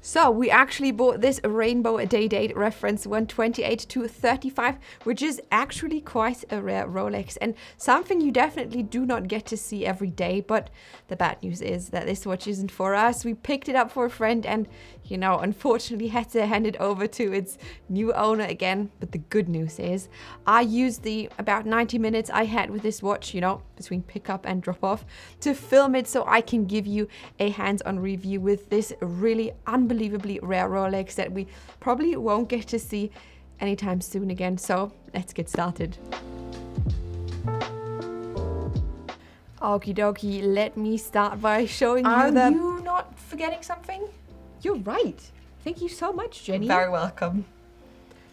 So we actually bought this Rainbow Day-Date reference 128 to 35, which is actually quite a rare Rolex and something you definitely do not get to see every day. But the bad news is that this watch isn't for us. We picked it up for a friend and, you know, unfortunately had to hand it over to its new owner again. But the good news is I used the about 90 minutes I had with this watch, you know, between pickup and drop off, to film it so I can give you a hands-on review with this really unbelievably rare Rolex that we probably won't get to see anytime soon again. So let's get started. Okie dokie, let me start by showing you the... Are you not forgetting something? You're right. Thank you so much, Jenny. Very welcome.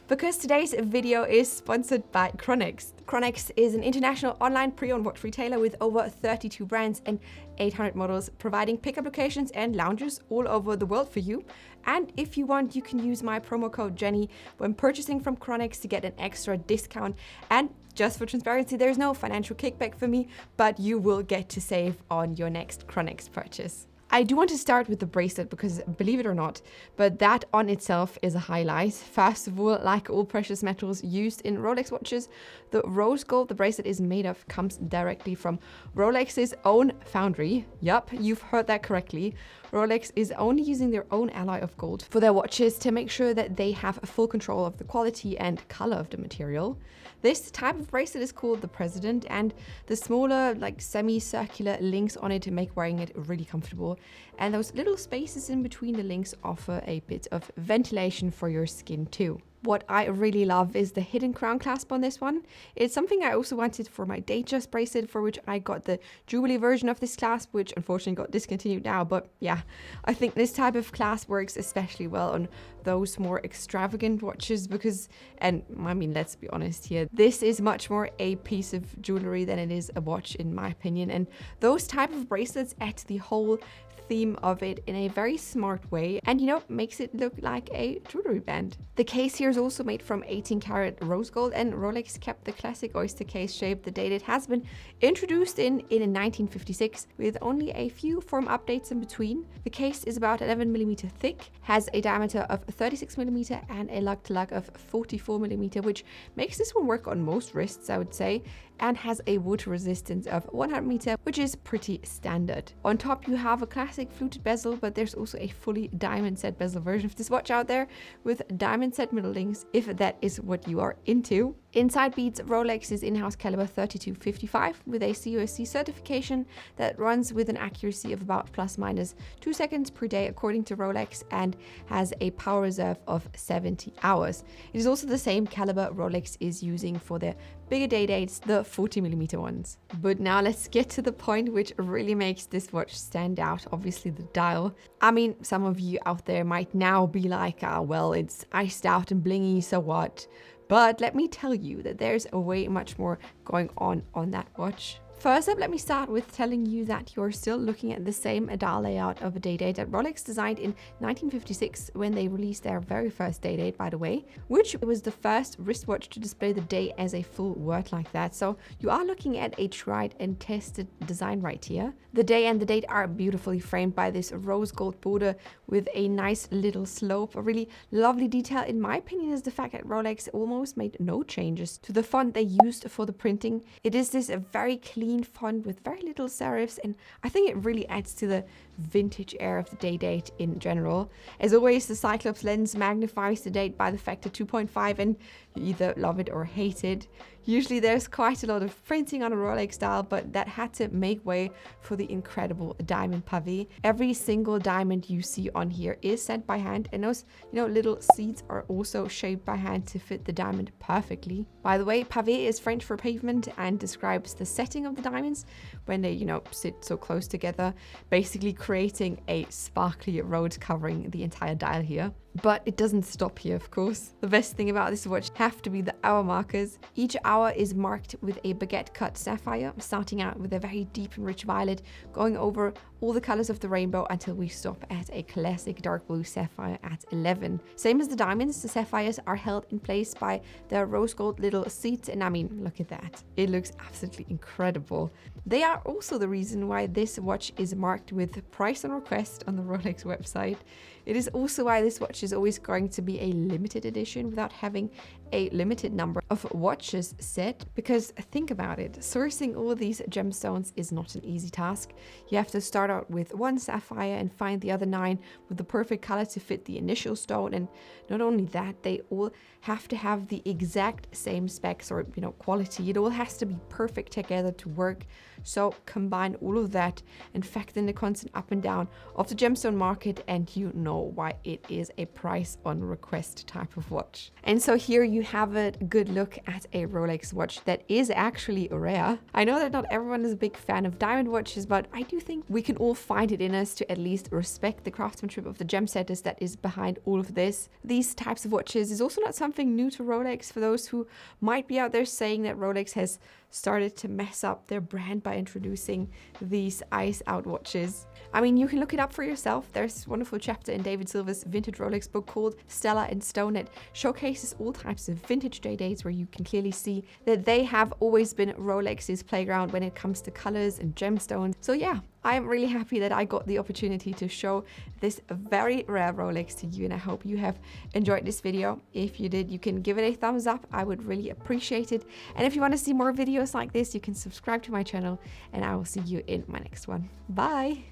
Because today's video is sponsored by Chronix. Chronix is an international online pre-owned watch retailer with over 32 brands and 800 models, providing pickup locations and lounges all over the world for you. And if you want, you can use my promo code Jenny when purchasing from Chronix to get an extra discount. And just for transparency, there's no financial kickback for me, but you will get to save on your next Chronix purchase. I do want to start with the bracelet because, believe it or not, but that on itself is a highlight. First of all, like all precious metals used in Rolex watches, the rose gold the bracelet is made of comes directly from Rolex's own foundry. Yup, you've heard that correctly. Rolex is only using their own alloy of gold for their watches to make sure that they have full control of the quality and color of the material. This type of bracelet is called the President, and the smaller, like semicircular links on it make wearing it really comfortable. And those little spaces in between the links offer a bit of ventilation for your skin too. What I really love is the hidden crown clasp on this one. It's something I also wanted for my Datejust bracelet, for which I got the Jubilee version of this clasp, which unfortunately got discontinued now. But yeah, I think this type of clasp works especially well on those more extravagant watches because, and I mean, let's be honest here, this is much more a piece of jewelry than it is a watch in my opinion. And those type of bracelets add to the whole theme of it in a very smart way and, you know, makes it look like a jewelry band. The case here is also made from 18 karat rose gold, and Rolex kept the classic oyster case shape the date it has been introduced in 1956 with only a few form updates in between. The case is about 11mm thick, has a diameter of 36mm and a lug to lug of 44mm, which makes this one work on most wrists, I would say, and has a water resistance of 100m, which is pretty standard. On top you have a classic fluted bezel, but there's also a fully diamond set bezel version of this watch out there with diamond set middle links if that is what you are into. Inside beads Rolex's in-house caliber 3255 with a COSC certification that runs with an accuracy of about ±2 seconds per day according to Rolex, and has a power reserve of 70 hours. It is also the same caliber Rolex is using for their bigger day dates, the 40mm ones. But now let's get to the point which really makes this watch stand out, obviously the dial. I mean, some of you out there might now be like, well, it's iced out and blingy, so what? But let me tell you that there's way much more going on that watch. First up, let me start with telling you that you're still looking at the same dial layout of a Day-Date that Rolex designed in 1956 when they released their very first Day-Date, by the way, which was the first wristwatch to display the day as a full word like that. So you are looking at a tried and tested design right here. The day and the date are beautifully framed by this rose gold border with a nice little slope. A really lovely detail, in my opinion, is the fact that Rolex almost made no changes to the font they used for the printing. It is this very clean font with very little serifs, and I think it really adds to the vintage air of the Day-Date in general. As always, the Cyclops lens magnifies the date by the factor 2.5, and you either love it or hate it. Usually there's quite a lot of printing on a Rolex dial, but that had to make way for the incredible diamond pavé. Every single diamond you see on here is set by hand, and those, you know, little seeds are also shaped by hand to fit the diamond perfectly. By the way, pavé is French for pavement and describes the setting of the diamonds when they, you know, sit so close together, basically creating a sparkly road covering the entire dial here. But it doesn't stop here, of course. The best thing about this watch have to be the hour markers. Each hour is marked with a baguette cut sapphire, starting out with a very deep and rich violet, going over all the colors of the rainbow until we stop at a classic dark blue sapphire at 11. Same as the diamonds, the sapphires are held in place by the rose gold little seats, and I mean, look at that. It looks absolutely incredible. They are also the reason why this watch is marked with price on request on the Rolex website. It is also why this watch is always going to be a limited edition without having a limited number of watches set, because think about it, sourcing all these gemstones is not an easy task. You have to start out with one sapphire and find the other 9 with the perfect color to fit the initial stone, and not only that, they all have to have the exact same specs or quality. It all has to be perfect together to work. So combine all of that and factor in the constant up and down of the gemstone market, and you know why it is a price on request type of watch. And so here you have a good look at a Rolex watch that is actually rare. I know that not everyone is a big fan of diamond watches, but I do think we can all find it in us to at least respect the craftsmanship of the gem setters that is behind all of this. These types of watches is also not something new to Rolex. For those who might be out there saying that Rolex has started to mess up their brand by introducing these ice out watches, I mean, you can look it up for yourself. There's this wonderful chapter in David Silver's vintage Rolex book called Stella and Stone that showcases all types of vintage day-dates, where you can clearly see that they have always been Rolex's playground when it comes to colors and gemstones. So yeah, I'm really happy that I got the opportunity to show this very rare Rolex to you, and I hope you have enjoyed this video. If you did, you can give it a thumbs up. I would really appreciate it. And if you want to see more videos like this, you can subscribe to my channel, and I will see you in my next one. Bye!